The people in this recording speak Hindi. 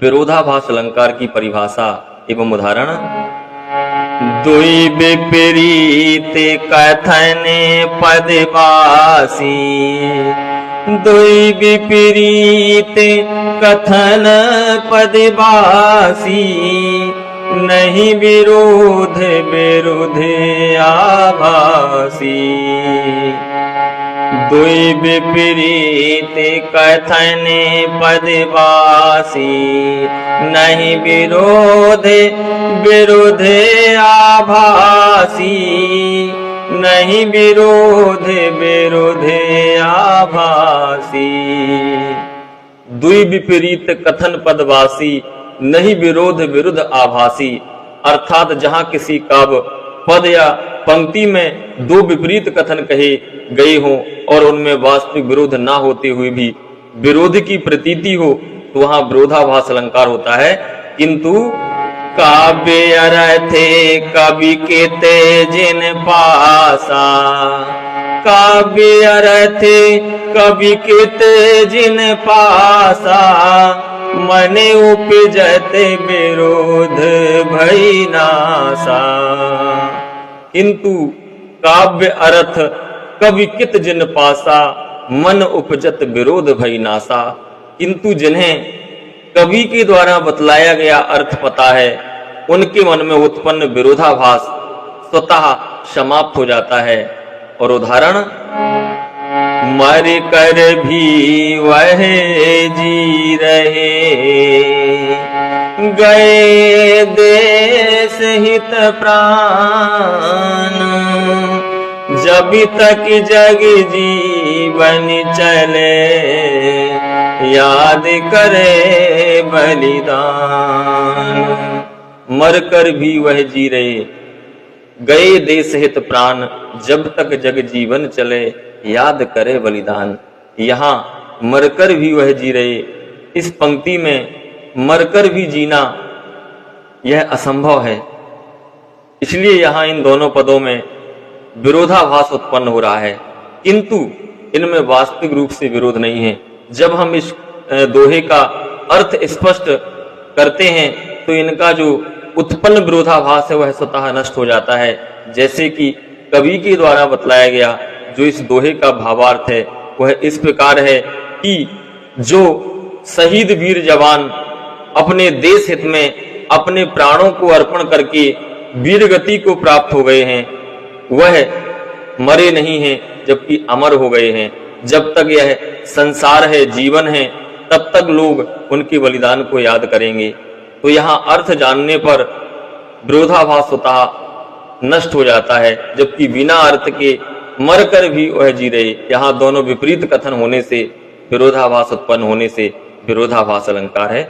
विरोधाभास अलंकार की परिभाषा एवं उदाहरण। दुई विपरीत कथन पदवासी, दुई विपरीत कथन पदवासी, नहीं विरोध विरुद्ध आभासी। दुई विपरीत कथन पदवासी, नहीं विरोध विरुद्ध आभासी, नहीं विरोध विरुद्ध आभासी। दुई विपरीत कथन पदवासी, नहीं विरोध विरुद्ध आभासी। अर्थात जहां किसी काव्य पद या पंक्ति में दो विपरीत कथन कहे गए हों और उनमें वास्तविक विरोध ना होते हुए भी विरोध की प्रतीति हो तो वहां विरोधाभास अलंकार होता है। किंतु काव्य अर्थे कवि के तेजिन पासा, काव्य अर्थे कवि के तेजिन पासा, मने उपजत विरोध भई नासा। किंतु काव्य अर्थ कवि कित जिन पासा, मन उपजत विरोध भई नासा। किंतु जिन्हें कवि के द्वारा बतलाया गया अर्थ पता है, उनके मन में उत्पन्न विरोधाभास स्वतः समाप्त हो जाता है। और उदाहरण, मर कर भी वह जी रहे, गए देश हित प्राण, जब तक जग जीवन चले, याद करे बलिदान। मरकर भी वह जी रहे, गए देश हित प्राण, जब तक जग जीवन चले, याद करे बलिदान। यहाँ मरकर भी वह जी रहे, इस पंक्ति में मरकर भी जीना यह असंभव है। इसलिए यहाँ इन दोनों पदों में विरोधाभास उत्पन्न हो रहा है, किंतु इनमें वास्तविक रूप से विरोध नहीं है। जब हम इस दोहे का अर्थ स्पष्ट करते हैं तो इनका जो उत्पन्न विरोधाभास है वह स्वतः नष्ट हो जाता है। जैसे कि कवि के द्वारा बतलाया गया जो इस दोहे का भावार्थ है वह इस प्रकार है कि जो शहीद वीर जवान अपने देश हित में अपने प्राणों को अर्पण करके वीर गति को प्राप्त हो गए हैं, वह मरे नहीं हैं जबकि अमर हो गए हैं। जब तक यह संसार है, जीवन है, तब तक लोग उनके बलिदान को याद करेंगे। तो यहाँ अर्थ जानने पर विरोधाभास स्वतः नष्ट हो जाता है, जबकि बिना अर्थ के मर कर भी वह जी रहे, यहाँ दोनों विपरीत कथन होने से, विरोधाभास उत्पन्न होने से विरोधाभास अलंकार है।